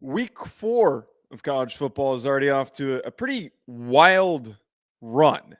Week 4 of college football is already off to a pretty wild run.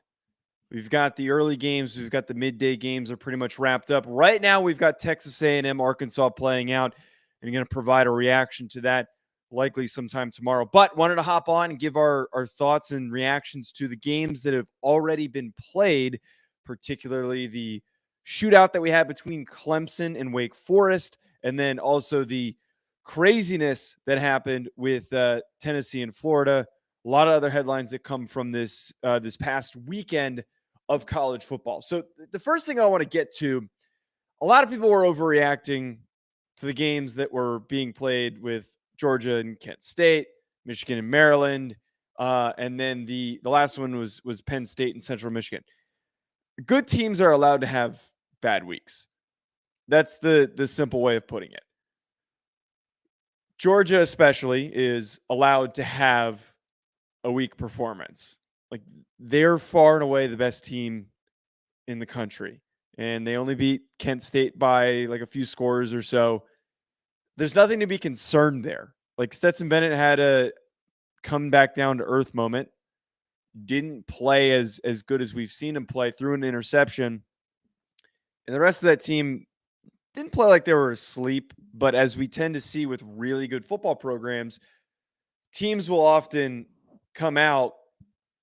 We've got the early games, we've got the midday games are pretty much wrapped up. Right now, we've got Texas A&M, Arkansas playing out, and I'm going to provide a reaction to that likely sometime tomorrow. But wanted to hop on and give our thoughts and reactions to the games that have already been played, particularly the shootout that we had between Clemson and Wake Forest, and then also the craziness that happened with Tennessee and Florida. A lot of other headlines that come from this past weekend of college football. So the first thing I want to get to, a lot of people were overreacting to the games that were being played with Georgia and Kent State, Michigan and Maryland, and then the last one was Penn State and Central Michigan. Good teams are allowed to have bad weeks. That's the simple way of putting it. Georgia especially is allowed to have a weak performance. Like, they're far and away the best team in the country, and they only beat Kent State by like a few scores or so. There's nothing to be concerned there. Like, Stetson Bennett had a come back down to earth moment. Didn't play as good as we've seen him play, threw an interception. And the rest of that team didn't play like they were asleep, but as we tend to see with really good football programs, teams will often come out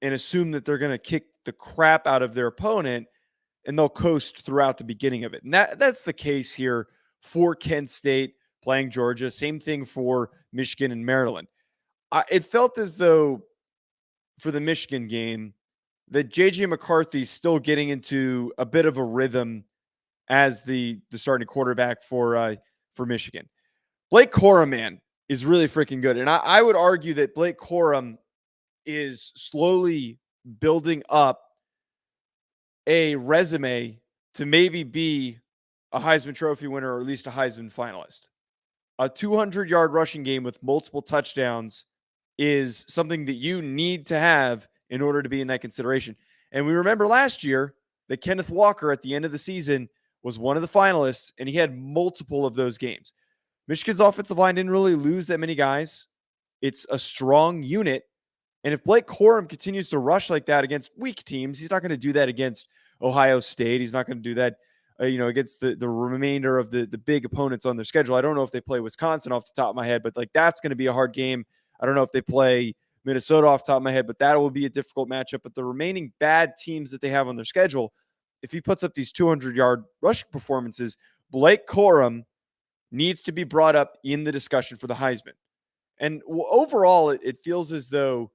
and assume that they're going to kick the crap out of their opponent, and they'll coast throughout the beginning of it. And that's the case here for Kent State playing Georgia. Same thing for Michigan and Maryland. It felt as though for the Michigan game that J.J. McCarthy's still getting into a bit of a rhythm as the starting quarterback for Michigan. Blake Corum, man, is really freaking good. And I would argue that Blake Corum is slowly building up a resume to maybe be a Heisman Trophy winner or at least a Heisman finalist. A 200-yard rushing game with multiple touchdowns is something that you need to have in order to be in that consideration. And we remember last year that Kenneth Walker at the end of the season was one of the finalists, and he had multiple of those games. Michigan's offensive line didn't really lose that many guys. It's a strong unit. And if Blake Corum continues to rush like that against weak teams, he's not going to do that against Ohio State. He's not going to do that, against the remainder of the big opponents on their schedule. I don't know if they play Wisconsin off the top of my head, but like that's going to be a hard game. I don't know if they play Minnesota off the top of my head, but that will be a difficult matchup. But the remaining bad teams that they have on their schedule, if he puts up these 200-yard rushing performances, Blake Corum needs to be brought up in the discussion for the Heisman. And overall, it feels as though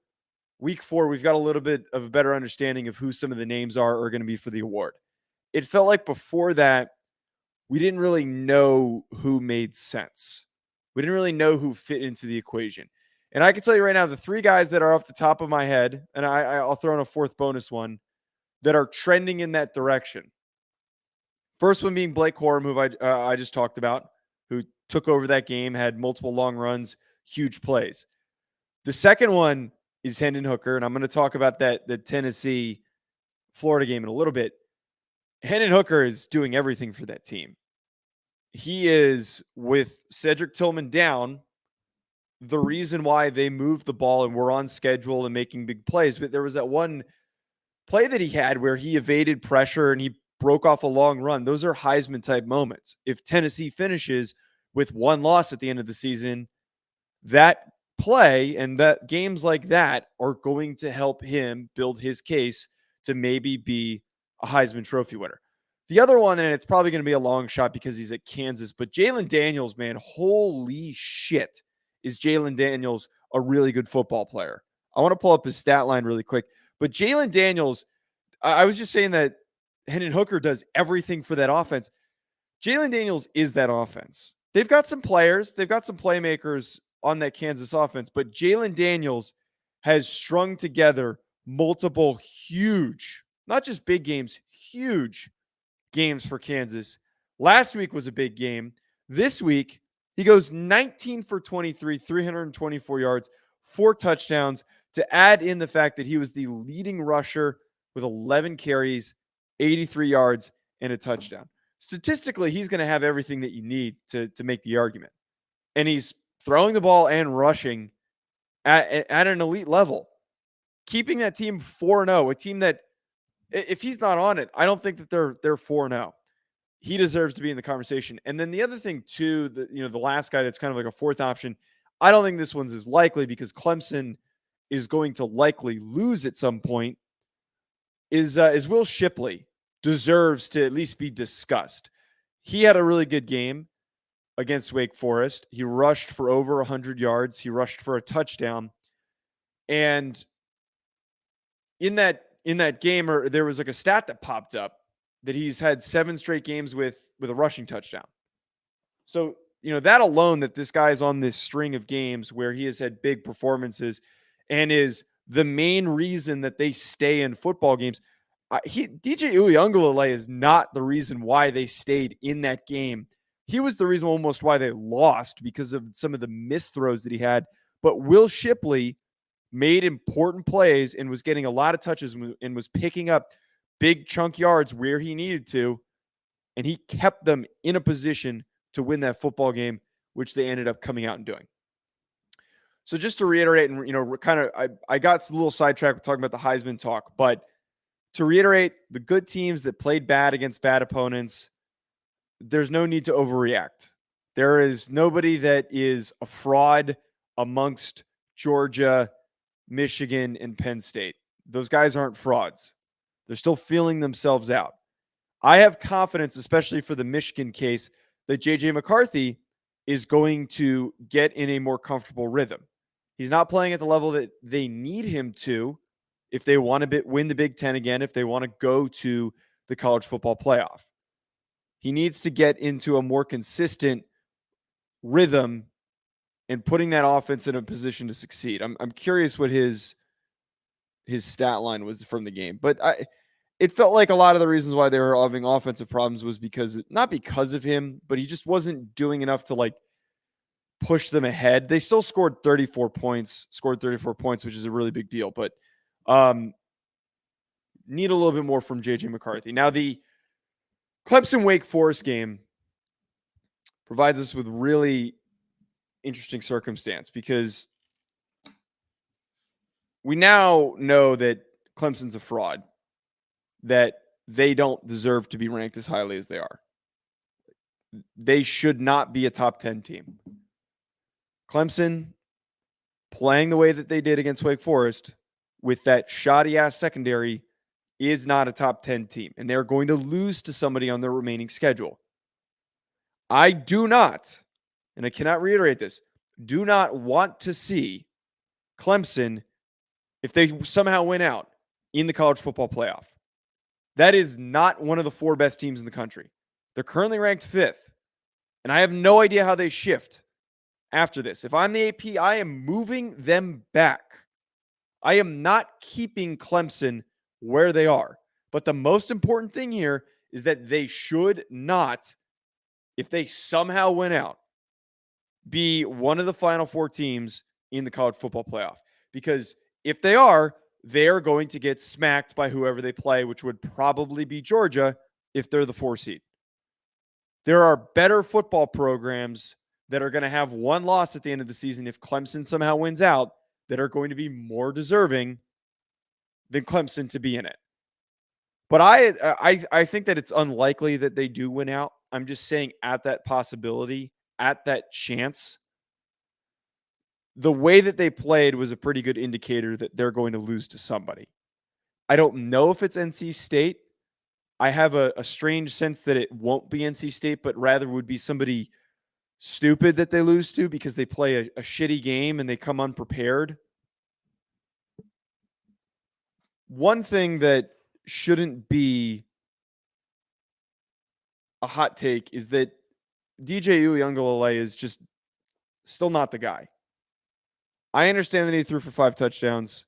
week 4, we've got a little bit of a better understanding of who some of the names are going to be for the award. It felt like before that, we didn't really know who made sense. We didn't really know who fit into the equation. And I can tell you right now, the 3 guys that are off the top of my head, and I'll throw in a 4th bonus one, that are trending in that direction. First one being Blake Corum, who I just talked about, who took over that game, had multiple long runs, huge plays. The second one is Hendon Hooker, and I'm going to talk about the Tennessee-Florida game in a little bit. Hendon Hooker is doing everything for that team. He is, with Cedric Tillman down, the reason why they moved the ball and were on schedule and making big plays. But there was that one play that he had where he evaded pressure and he broke off a long run. Those are Heisman-type moments. If Tennessee finishes with one loss at the end of the season, that play and that games like that are going to help him build his case to maybe be a Heisman Trophy winner. The other one, and it's probably going to be a long shot because he's at Kansas, but Jalen Daniels, man, holy shit, is Jalen Daniels a really good football player. I want to pull up his stat line really quick, but Jalen Daniels, I was just saying that Hendon Hooker does everything for that offense. Jalen Daniels is that offense. They've got some players, they've got some playmakers on that Kansas offense, but Jalen Daniels has strung together multiple huge, not just big games, huge games for Kansas. Last week was a big game. This week, he goes 19 for 23, 324 yards, 4 touchdowns, to add in the fact that he was the leading rusher with 11 carries, 83 yards, and a touchdown. Statistically, he's going to have everything that you need to make the argument. And he's throwing the ball and rushing at an elite level, keeping that team 4-0, a team that if he's not on it, I don't think that they're 4-0. He deserves to be in the conversation. And then the other thing too, the last guy that's kind of like a fourth option, I don't think this one's as likely because Clemson is going to likely lose at some point. Is Will Shipley deserves to at least be discussed. He had a really good game against Wake Forest. He rushed for over 100 yards. He rushed for a touchdown. And in that game, or there was like a stat that popped up that he's had 7 straight games with a rushing touchdown. So, that alone, that this guy's on this string of games where he has had big performances and is the main reason that they stay in football games. DJ Uiagalelei is not the reason why they stayed in that game. He was the reason almost why they lost because of some of the missed throws that he had. But Will Shipley made important plays and was getting a lot of touches and was picking up big chunk yards where he needed to. And he kept them in a position to win that football game, which they ended up coming out and doing. So just to reiterate, and kind of, I got a little sidetracked with talking about the Heisman talk, but to reiterate, the good teams that played bad against bad opponents, there's no need to overreact. There is nobody that is a fraud amongst Georgia, Michigan, and Penn State. Those guys aren't frauds. They're still feeling themselves out. I have confidence, especially for the Michigan case, that J.J. McCarthy is going to get in a more comfortable rhythm. He's not playing at the level that they need him to if they want to win the Big Ten again, if they want to go to the college football playoff. He needs to get into a more consistent rhythm and putting that offense in a position to succeed. I'm curious what his stat line was from the game, but it felt like a lot of the reasons why they were having offensive problems was not because of him, but he just wasn't doing enough to push them ahead. They still scored 34 points, which is a really big deal, but need a little bit more from J.J. McCarthy. Now, the Clemson Wake Forest game provides us with really interesting circumstance because we now know that Clemson's a fraud, that they don't deserve to be ranked as highly as they are. They should not be a top 10 team. Clemson playing the way that they did against Wake Forest with that shoddy-ass secondary is not a top 10 team, and they're going to lose to somebody on their remaining schedule. I do not, and I cannot reiterate this, do not want to see Clemson, if they somehow win out, in the college football playoff. That is not one of the 4 best teams in the country. They're currently ranked 5th, and I have no idea how they shift after this. If I'm the AP, I am moving them back. I am not keeping Clemson where they are. But the most important thing here is that they should not, if they somehow win out, be one of the final 4 teams in the college football playoff. Because if they are going to get smacked by whoever they play, which would probably be Georgia if they're the 4 seed. There are better football programs that are going to have one loss at the end of the season if Clemson somehow wins out that are going to be more deserving than Clemson to be in it. But I think that it's unlikely that they do win out. I'm just saying at that possibility, at that chance, the way that they played was a pretty good indicator that they're going to lose to somebody. I don't know if it's NC State. I have a strange sense that it won't be NC State, but rather would be somebody stupid that they lose to because they play a shitty game and they come unprepared. One thing that shouldn't be a hot take is that DJ Uiagalelei is just still not the guy. I understand that he threw for 5 touchdowns.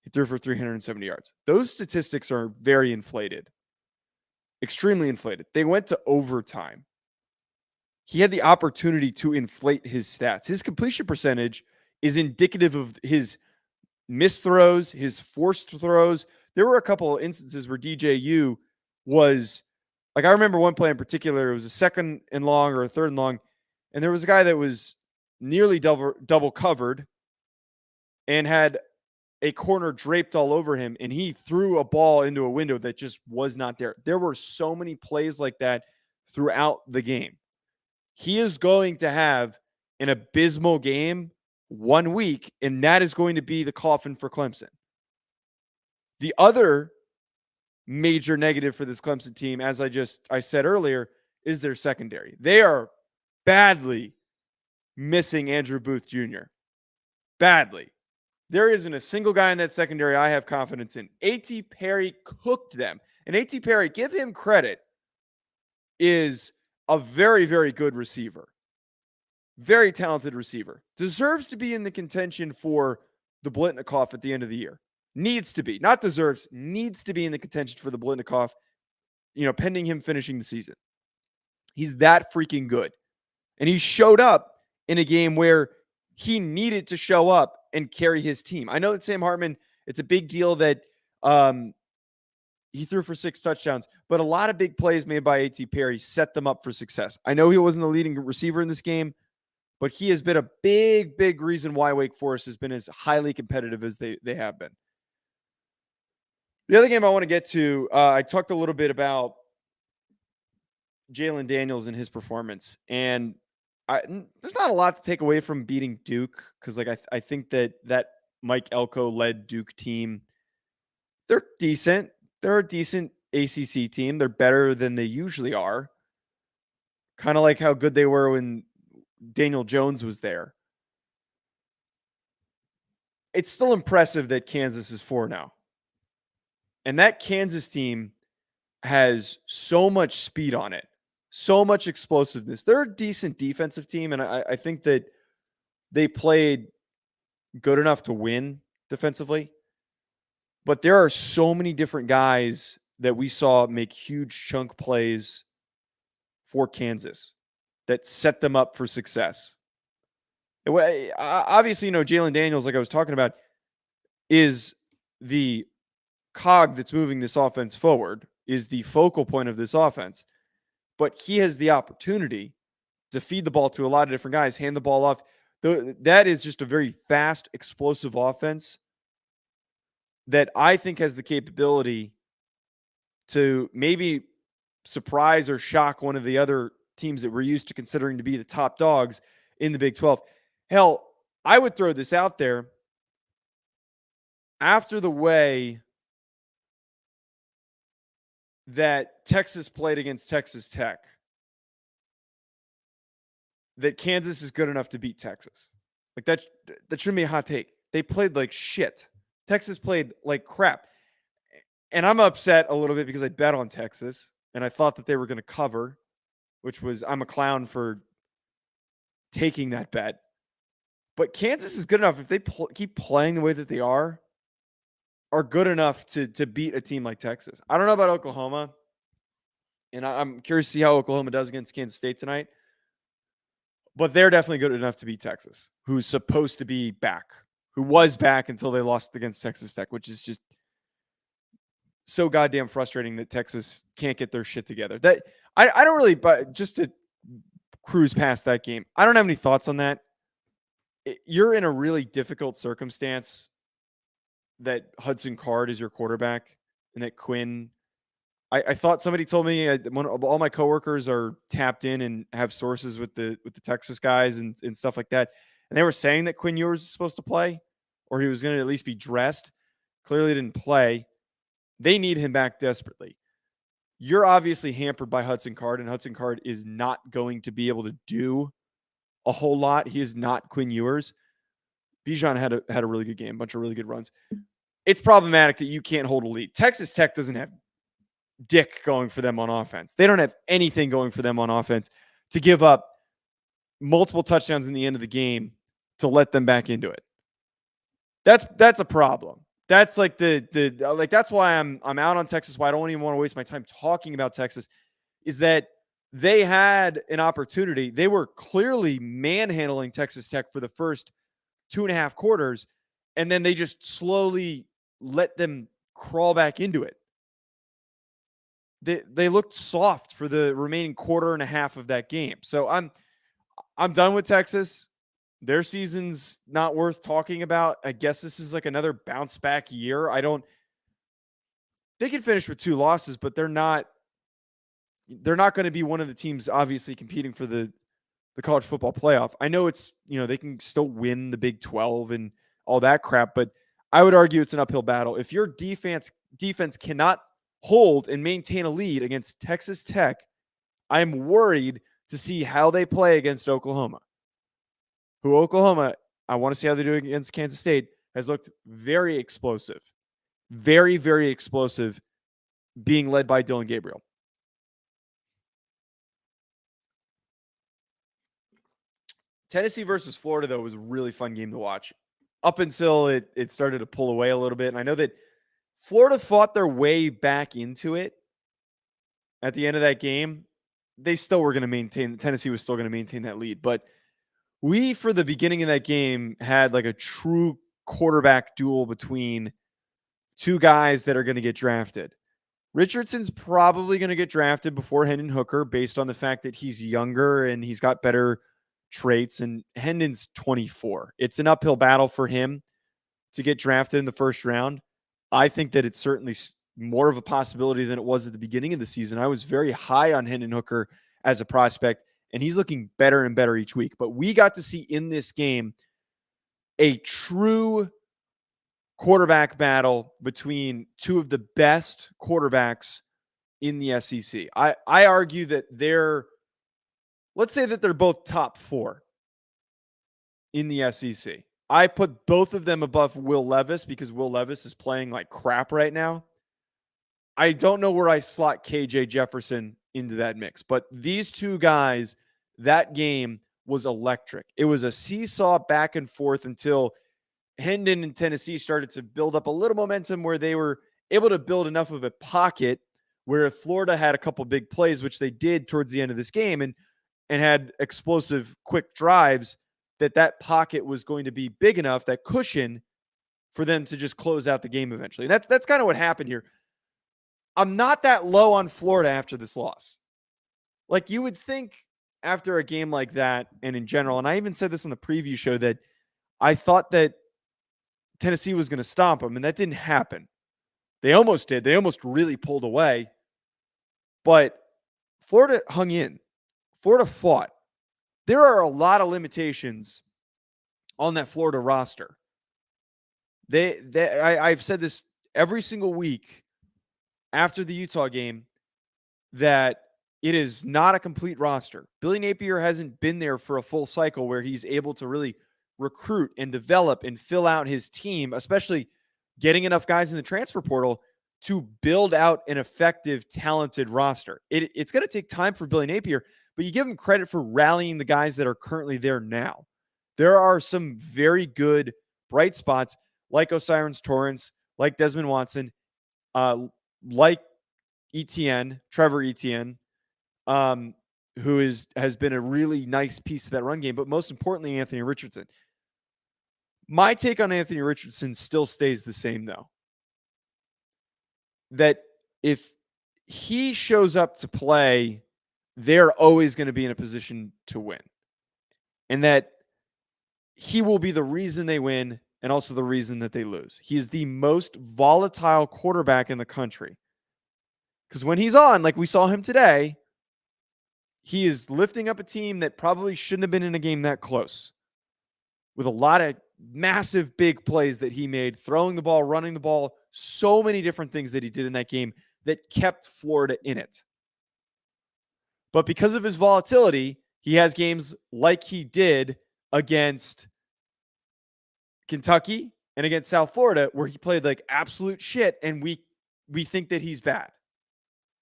He threw for 370 yards. Those statistics are very inflated. Extremely inflated. They went to overtime. He had the opportunity to inflate his stats. His completion percentage is indicative of his missed throws, his forced throws. There were a couple of instances where DJU was, I remember one play in particular, it was a 2nd and long or a 3rd and long, and there was a guy that was nearly double covered and had a corner draped all over him, and he threw a ball into a window that just was not there. There were so many plays like that throughout the game. He is going to have an abysmal game 1 week, and that is going to be the coffin for Clemson. The other major negative for this Clemson team, as I said earlier, is their secondary. They are badly missing Andrew Booth Jr. Badly. There isn't a single guy in that secondary I have confidence in. A.T. Perry cooked them. And A.T. Perry, give him credit, is a very, very good receiver. Very talented receiver. Deserves to be in the contention for the Blitnikoff at the end of the year. Needs to be. Not deserves. Needs to be in the contention for the Blitnikoff, pending him finishing the season. He's that freaking good. And he showed up in a game where he needed to show up and carry his team. I know that Sam Hartman, it's a big deal that he threw for 6 touchdowns, but a lot of big plays made by A.T. Perry set them up for success. I know he wasn't the leading receiver in this game, but he has been a big, big reason why Wake Forest has been as highly competitive as they have been. The other game I want to get to, I talked a little bit about Jalen Daniels and his performance, and there's not a lot to take away from beating Duke, because I think that Mike Elko led Duke team, they're decent. They're a decent ACC team. They're better than they usually are. Kind of like how good they were when Daniel Jones was there. It's still impressive that Kansas is 4-0. And that Kansas team has so much speed on it, so much explosiveness. They're a decent defensive team, and I think that they played good enough to win defensively. But there are so many different guys that we saw make huge chunk plays for Kansas that set them up for success. Obviously, Jalen Daniels, like I was talking about, is the cog that's moving this offense forward, is the focal point of this offense. But he has the opportunity to feed the ball to a lot of different guys, hand the ball off. That is just a very fast, explosive offense that I think has the capability to maybe surprise or shock one of the other teams that we're used to considering to be the top dogs in the Big 12. Hell, I would throw this out there. After the way that Texas played against Texas Tech, that Kansas is good enough to beat Texas. Like that shouldn't be a hot take. They played like shit. Texas played like crap. And I'm upset a little bit because I bet on Texas and I thought that they were going to cover, which was, I'm a clown for taking that bet. But Kansas is good enough, if they keep playing the way that they are good enough to beat a team like Texas. I don't know about Oklahoma, and I'm curious to see how Oklahoma does against Kansas State tonight. But they're definitely good enough to beat Texas, who's supposed to be back, who was back until they lost against Texas Tech, which is just so goddamn frustrating that Texas can't get their shit together. That I don't really, but just to cruise past that game, I don't have any thoughts on that. You're in a really difficult circumstance that Hudson Card is your quarterback and that Quinn. I thought somebody told me all my coworkers are tapped in and have sources with the Texas guys and stuff like that. And they were saying that Quinn Ewers is supposed to play, or he was going to at least be dressed. Clearly didn't play. They need him back desperately. You're obviously hampered by Hudson Card, and Hudson Card is not going to be able to do a whole lot. He is not Quinn Ewers. Bijan had a really good game, a bunch of really good runs. It's problematic that you can't hold a lead. Texas Tech doesn't have dick going for them on offense. They don't have anything going for them on offense to give up multiple touchdowns in the end of the game to let them back into it. That's a problem. That's like that's why I'm out on Texas. Why I don't even want to waste my time talking about Texas, is that they had an opportunity. They were clearly manhandling Texas Tech for the first 2.5 quarters, and then they just slowly let them crawl back into it. They looked soft for the remaining quarter and a half of that game. So I'm done with Texas. Their season's not worth talking about. I guess this is like another bounce back year. They can finish with 2 losses, but they're not going to be one of the teams obviously competing for the college football playoff. I know it's, they can still win the Big 12 and all that crap, but I would argue it's an uphill battle. If your defense cannot hold and maintain a lead against Texas Tech, I'm worried to see how they play against Oklahoma. Oklahoma, I want to see how they're doing against Kansas State, has looked very explosive. Very, very explosive, being led by Dillon Gabriel. Tennessee versus Florida, though, was a really fun game to watch up until it started to pull away a little bit. And I know that Florida fought their way back into it at the end of that game. They still were going to Tennessee was still going to maintain that lead. But we, for the beginning of that game, had like a true quarterback duel between 2 guys that are going to get drafted. Richardson's probably going to get drafted before Hendon Hooker based on the fact that he's younger and he's got better traits, and Hendon's 24. It's an uphill battle for him to get drafted in the first round. I think that it's certainly more of a possibility than it was at the beginning of the season. I was very high on Hendon Hooker as a prospect, and he's looking better and better each week. But we got to see in this game a true quarterback battle between 2 of the best quarterbacks in the SEC. I argue that let's say that they're both top 4 in the SEC. I put both of them above Will Levis because Will Levis is playing like crap right now. I don't know where I slot KJ Jefferson into that mix, but these 2 guys, that game was electric. It was a seesaw back and forth until Hendon and Tennessee started to build up a little momentum where they were able to build enough of a pocket where if Florida had a couple big plays, which they did towards the end of this game, and had explosive quick drives, that pocket was going to be big enough, that cushion, for them to just close out the game eventually. That's kind of what happened here. I'm not that low on Florida after this loss. Like you would think after a game like that, and in general, and I even said this on the preview show, that I thought that Tennessee was going to stomp them, and that didn't happen. They almost did. They almost really pulled away. But Florida hung in. Florida fought. There are a lot of limitations on that Florida roster. I've said this every single week after the Utah game, that it is not a complete roster. Billy Napier hasn't been there for a full cycle where he's able to really recruit and develop and fill out his team, especially getting enough guys in the transfer portal to build out an effective, talented roster. It's going to take time for Billy Napier, but you give him credit for rallying the guys that are currently there now. There are some very good bright spots like O'Cyrus Torrance, like Desmond Watson, like Trevor Etienne, who has been a really nice piece of that run game, but most importantly, Anthony Richardson. My take on Anthony Richardson still stays the same, though. That if he shows up to play, they're always going to be in a position to win. And that he will be the reason they win and also the reason that they lose. He is the most volatile quarterback in the country. Because when he's on, like we saw him today, he is lifting up a team that probably shouldn't have been in a game that close. With a lot of massive big plays that he made, throwing the ball, running the ball, so many different things that he did in that game that kept Florida in it. But because of his volatility, he has games like he did against Kentucky and against South Florida where he played like absolute shit, and we think that he's bad.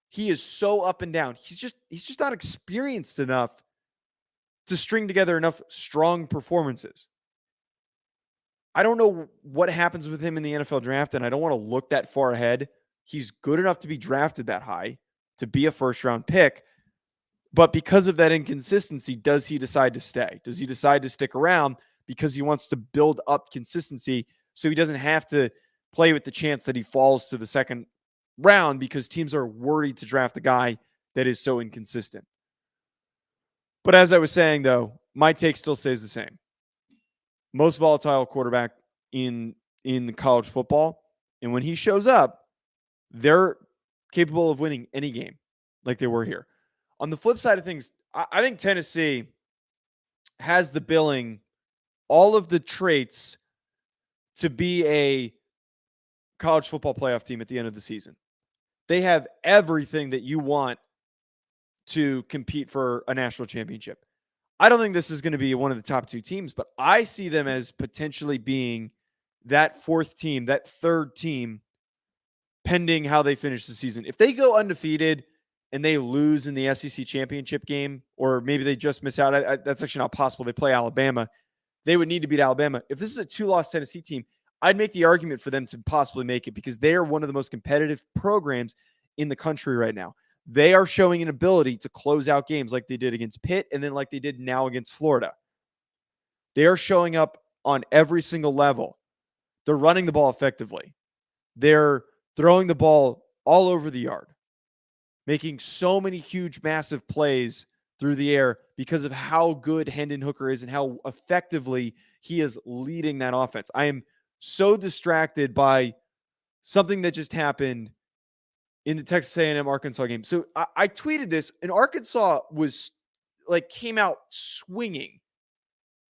He is so up and down. He's just not experienced enough to string together enough strong performances. I don't know what happens with him in the NFL draft, and I don't want to look that far ahead. He's good enough to be drafted that high, to be a first-round pick. But because of that inconsistency, does he decide to stay? Does he decide to stick around because he wants to build up consistency so he doesn't have to play with the chance that he falls to the second round because teams are worried to draft a guy that is so inconsistent? But as I was saying, though, my take still stays the same. most volatile quarterback in college football. And when he shows up, they're capable of winning any game like they were here. On the flip side of things, I think Tennessee has the billing, all of the traits to be a college football playoff team at the end of the season. They have everything that you want to compete for a national championship. I don't think this is going to be one of the top two teams, but I see them as potentially being that fourth team, that third team, pending how they finish the season. If they go undefeated and they lose in the SEC championship game, or maybe they just miss out, that's actually not possible. They play Alabama. They would need to beat Alabama. If this is a 2-loss Tennessee team, I'd make the argument for them to possibly make it because they are one of the most competitive programs in the country right now. They are showing an ability to close out games like they did against Pitt and then like they did now against Florida. They are showing up on every single level. They're running the ball effectively. They're throwing the ball all over the yard, making so many huge, massive plays through the air because of how good Hendon Hooker is and how effectively he is leading that offense. I am so distracted by something that just happened in the Texas A&M Arkansas game. So I tweeted this, and Arkansas was like came out swinging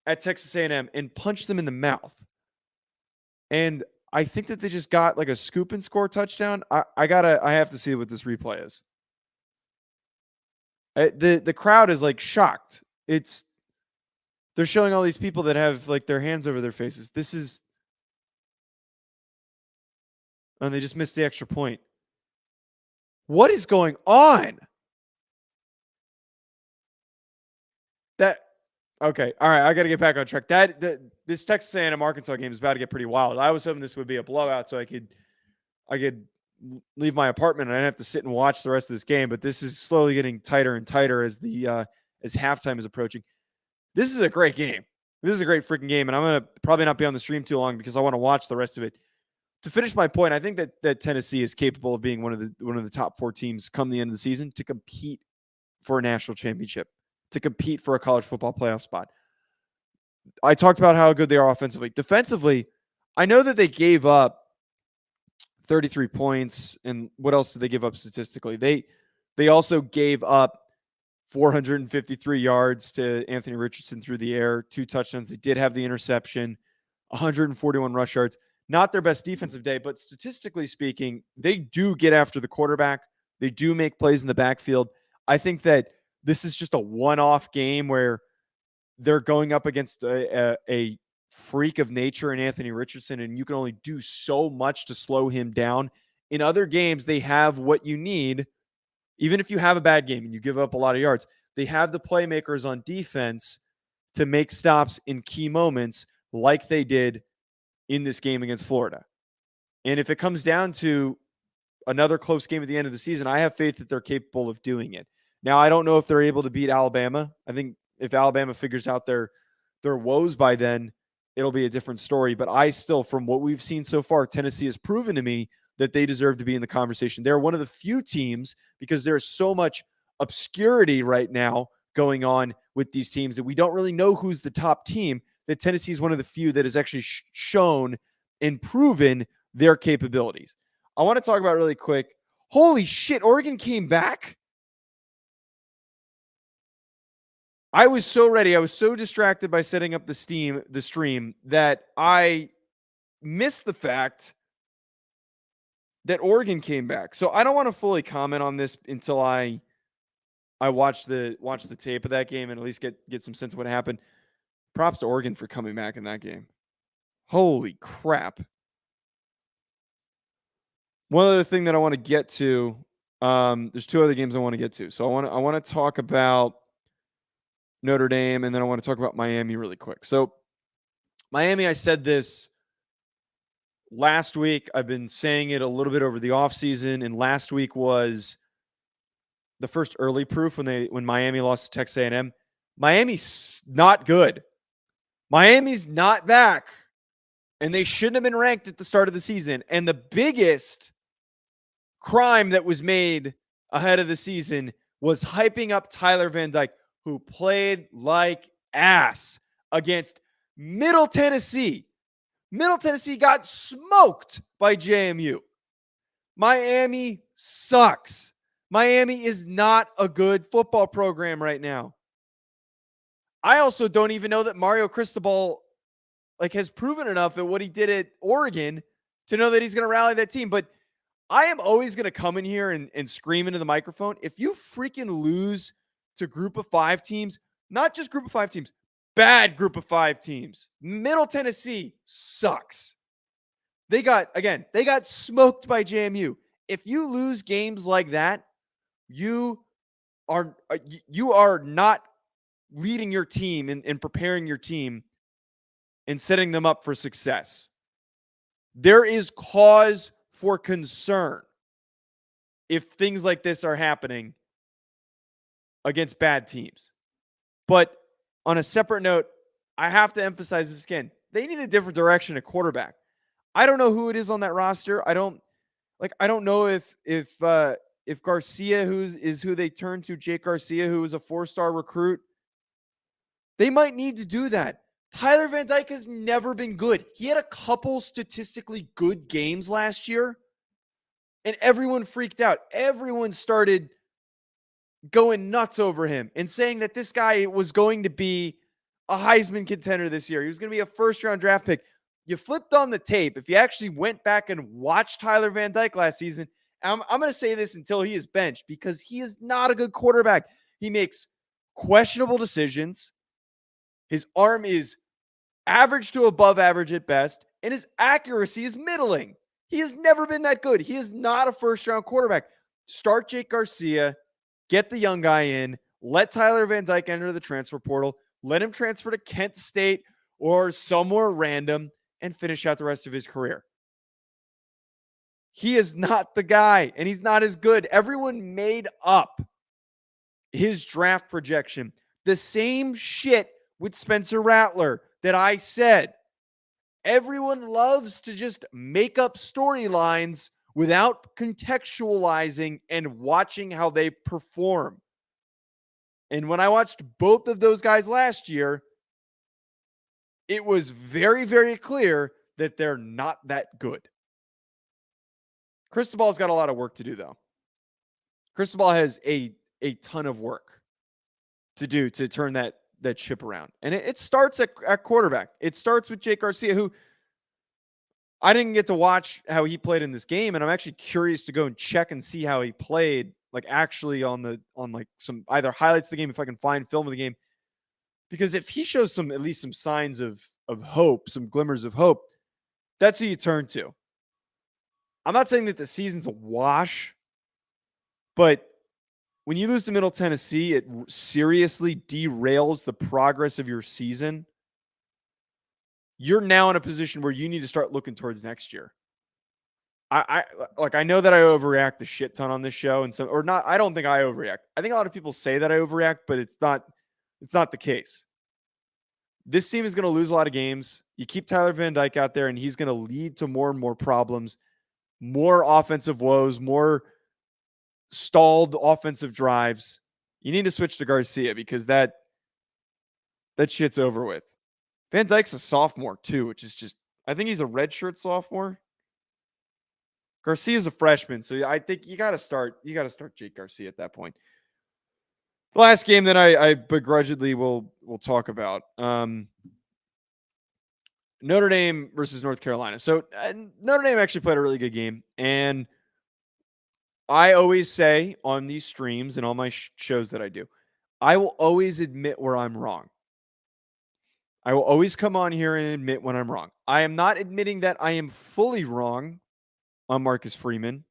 at Texas A&M and punched them in the mouth. And I think that they just got like a scoop and score touchdown. I have to see what this replay is. The crowd is like shocked. They're showing all these people that have like their hands over their faces. And they just missed the extra point. What is going on? Okay. All right. I got to get back on track. This Texas A&M Arkansas game is about to get pretty wild. I was hoping this would be a blowout so I could leave my apartment and I didn't have to sit and watch the rest of this game. But this is slowly getting tighter and tighter as as halftime is approaching. This is a great game. This is a great freaking game. And I'm going to probably not be on the stream too long because I want to watch the rest of it. To finish my point, I think that Tennessee is capable of being one of the top four teams come the end of the season to compete for a national championship, to compete for a college football playoff spot. I talked about how good they are offensively. Defensively, I know that they gave up 33 points, and what else did they give up statistically? They also gave up 453 yards to Anthony Richardson through the air, 2 touchdowns. They did have the interception, 141 rush yards. Not their best defensive day, but statistically speaking, they do get after the quarterback. They do make plays in the backfield. I think that this is just a one-off game where they're going up against a freak of nature in Anthony Richardson, and you can only do so much to slow him down. In other games, they have what you need. Even if you have a bad game and you give up a lot of yards, they have the playmakers on defense to make stops in key moments like they did in this game against Florida. And if it comes down to another close game at the end of the season, I have faith that they're capable of doing it. Now, I don't know if they're able to beat Alabama. I think if Alabama figures out their woes by then, it'll be a different story. But I still, from what we've seen so far, Tennessee has proven to me that they deserve to be in the conversation. They're one of the few teams, because there's so much obscurity right now going on with these teams that we don't really know who's the top team, that Tennessee is one of the few that has actually shown and proven their capabilities. I want to talk about really quick. Holy shit, Oregon came back? I was so ready. I was so distracted by setting up the stream that I missed the fact that Oregon came back. So I don't want to fully comment on this until I watch the tape of that game and at least get some sense of what happened. Props to Oregon for coming back in that game. Holy crap. One other thing that I want to get to, there's 2 other games I want to get to. So I want to talk about Notre Dame, and then I want to talk about Miami really quick. So Miami, I said this last week. I've been saying it a little bit over the offseason, and last week was the first early proof when Miami lost to Texas A&M. Miami's not good. Miami's not back, and they shouldn't have been ranked at the start of the season. And the biggest crime that was made ahead of the season was hyping up Tyler Van Dyke, who played like ass against Middle Tennessee. Middle Tennessee got smoked by JMU. Miami sucks. Miami is not a good football program right now. I also don't even know that Mario Cristobal has proven enough at what he did at Oregon to know that he's going to rally that team. But I am always going to come in here and scream into the microphone. If you freaking lose to group of 5 teams, not just group of 5 teams, bad group of 5 teams. Middle Tennessee sucks. They got smoked by JMU. If you lose games like that, you are not leading your team and preparing your team and setting them up for success. There is cause for concern if things like this are happening against bad teams. But on a separate note, I have to emphasize this again. They need a different direction at quarterback. I don't know who it is on that roster. I don't know if Garcia, who they turn to, Jake Garcia, who is a 4-star recruit, they might need to do that. Tyler Van Dyke has never been good. He had a couple statistically good games last year, and everyone freaked out. Everyone started going nuts over him and saying that this guy was going to be a Heisman contender this year. He was going to be a first-round draft pick. You flipped on the tape. If you actually went back and watched Tyler Van Dyke last season, I'm going to say this until he is benched because he is not a good quarterback. He makes questionable decisions. His arm is average to above average at best, and his accuracy is middling. He has never been that good. He is not a first-round quarterback. Start Jake Garcia, get the young guy in, let Tyler Van Dyke enter the transfer portal, let him transfer to Kent State or somewhere random, and finish out the rest of his career. He is not the guy, and he's not as good. Everyone made up his draft projection. The same shit with Spencer Rattler that I said. Everyone loves to just make up storylines without contextualizing and watching how they perform. And when I watched both of those guys last year, it was very, very clear that they're not that good. Cristobal's got a lot of work to do, though. Cristobal has a ton of work to do to turn that ship around. And it starts at quarterback. It starts with Jake Garcia, who I didn't get to watch how he played in this game, and I'm actually curious to go and check and see how he played, actually on some either highlights of the game, if I can find film of the game. Because if he shows at least some signs of hope, some glimmers of hope, that's who you turn to. I'm not saying that the season's a wash, but when you lose to Middle Tennessee, it seriously derails the progress of your season. You're now in a position where you need to start looking towards next year. I know that I overreact a shit ton on this show, I don't think I overreact. I think a lot of people say that I overreact, but it's not the case. This team is going to lose a lot of games. You keep Tyler Van Dyke out there, and he's going to lead to more and more problems, more offensive woes, more stalled offensive drives. You need to switch to Garcia because that shit's over with. Van Dyke's a sophomore too, which is just, I think he's a redshirt sophomore. Garcia's a freshman, so I think you got to start Jake Garcia at that point. The last game that I begrudgingly will talk about. Notre Dame versus North Carolina. So Notre Dame actually played a really good game. And I always say on these streams and all my shows that I do, I will always admit where I'm wrong. I will always come on here and admit when I'm wrong. I am not admitting that I am fully wrong on Marcus Freeman.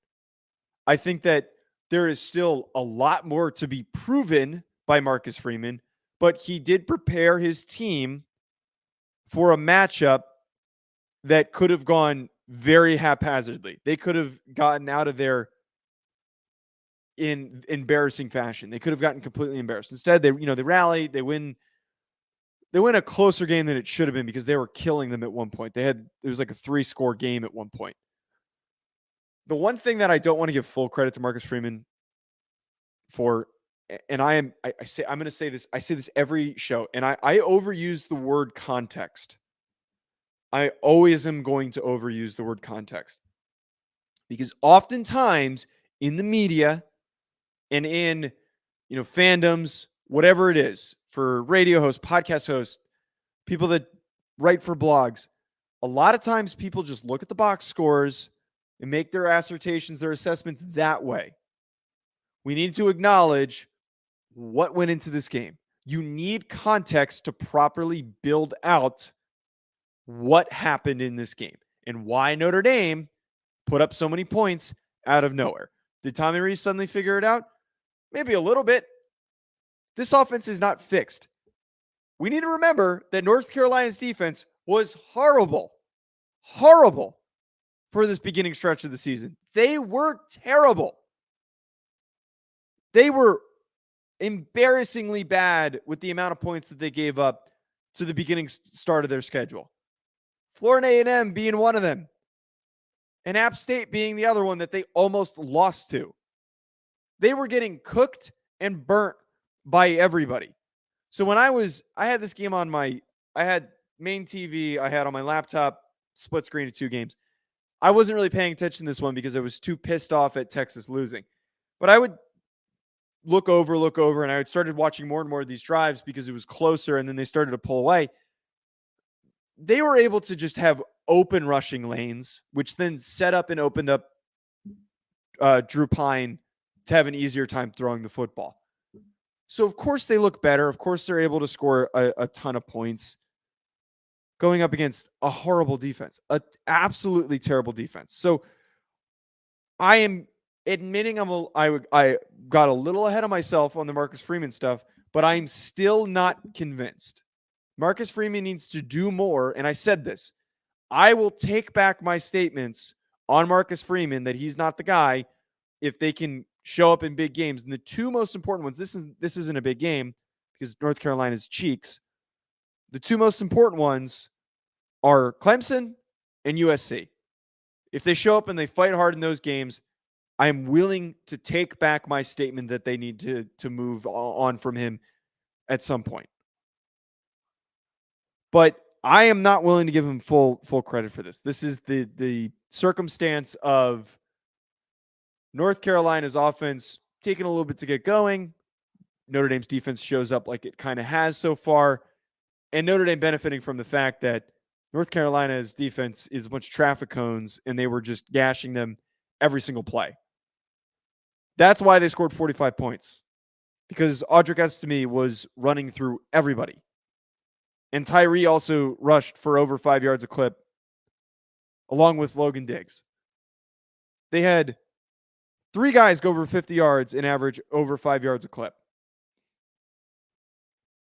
I think that there is still a lot more to be proven by Marcus Freeman, but he did prepare his team for a matchup that could have gone very haphazardly. They could have gotten out of there in embarrassing fashion. They could have gotten completely embarrassed. Instead, they rally, they win a closer game than it should have been because they were killing them at one point. It was like a 3-score game at one point. The one thing that I don't want to give full credit to Marcus Freeman for and I'm going to say this. I say this every show, and I overuse the word context. I always am going to overuse the word context because oftentimes in the media and in fandoms, whatever it is, for radio hosts, podcast hosts, people that write for blogs, a lot of times people just look at the box scores and make their assertions, their assessments that way. We need to acknowledge what went into this game. You need context to properly build out what happened in this game and why Notre Dame put up so many points out of nowhere. Did Tommy Rees suddenly figure it out? Maybe a little bit. This offense is not fixed. We need to remember that North Carolina's defense was horrible for this beginning stretch of the season. They were terrible. They were embarrassingly bad with the amount of points that they gave up to the beginning start of their schedule. Florida A&M being one of them, and App State being the other one that they almost lost to. They were getting cooked and burnt by everybody. So when I had this game on I had main TV, I had on my laptop, split screen of 2 games. I wasn't really paying attention to this one because I was too pissed off at Texas losing. But I would look over, and I started watching more and more of these drives because it was closer, and then they started to pull away. They were able to just have open rushing lanes, which then set up and opened up Drew Pine to have an easier time throwing the football. So, of course, they look better. Of course, they're able to score a ton of points going up against a horrible defense, an absolutely terrible defense. So, I am admitting I got a little ahead of myself on the Marcus Freeman stuff, but I'm still not convinced. Marcus Freeman needs to do more, and I said this. I will take back my statements on Marcus Freeman that he's not the guy if they can show up in big games. And the 2 most important ones, this isn't a big game because North Carolina's cheeks. The 2 most important ones are Clemson and USC. If they show up and they fight hard in those games, I'm willing to take back my statement that they need to move on from him at some point. But I am not willing to give him full credit for this. This is the circumstance of North Carolina's offense taking a little bit to get going. Notre Dame's defense shows up like it kind of has so far. And Notre Dame benefiting from the fact that North Carolina's defense is a bunch of traffic cones, and they were just gashing them every single play. That's why they scored 45 points, because Audric Estime was running through everybody. And Tyree also rushed for over 5 yards a clip, along with Logan Diggs. They had 3 guys go over 50 yards and average over 5 yards a clip.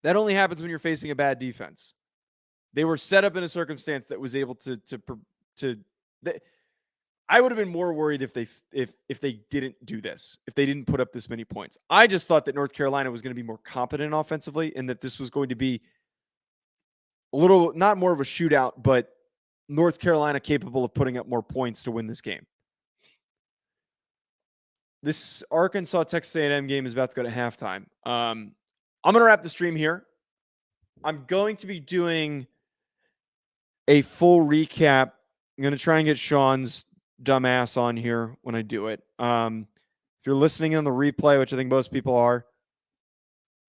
That only happens when you're facing a bad defense. They were set up in a circumstance that was able to I would have been more worried if they didn't do this, if they didn't put up this many points. I just thought that North Carolina was going to be more competent offensively and that this was going to be a little, not more of a shootout, but North Carolina capable of putting up more points to win this game. This Arkansas Texas A&M game is about to go to halftime. I'm going to wrap the stream here. I'm going to be doing a full recap. I'm going to try and get Sean's dumbass on here when I do it. If you're listening on the replay, which I think most people are,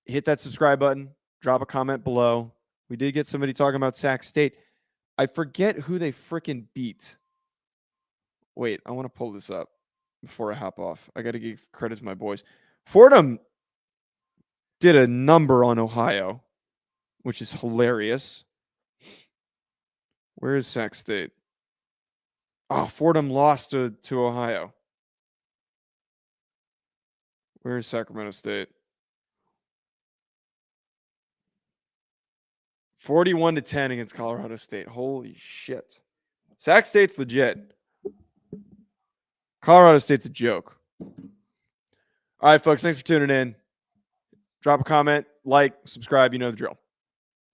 hit that subscribe button, drop a comment below. We did get somebody talking about Sac State. I forget who they freaking beat. Wait, I want to pull this up before I hop off. I got to give credit to my boys. Fordham did a number on Ohio, which is hilarious. Where is Sac State? Oh, Fordham lost to Ohio. Where is Sacramento State? 41-10 against Colorado State. Holy shit. Sac State's legit. Colorado State's a joke. All right, folks. Thanks for tuning in. Drop a comment, like, subscribe. You know the drill.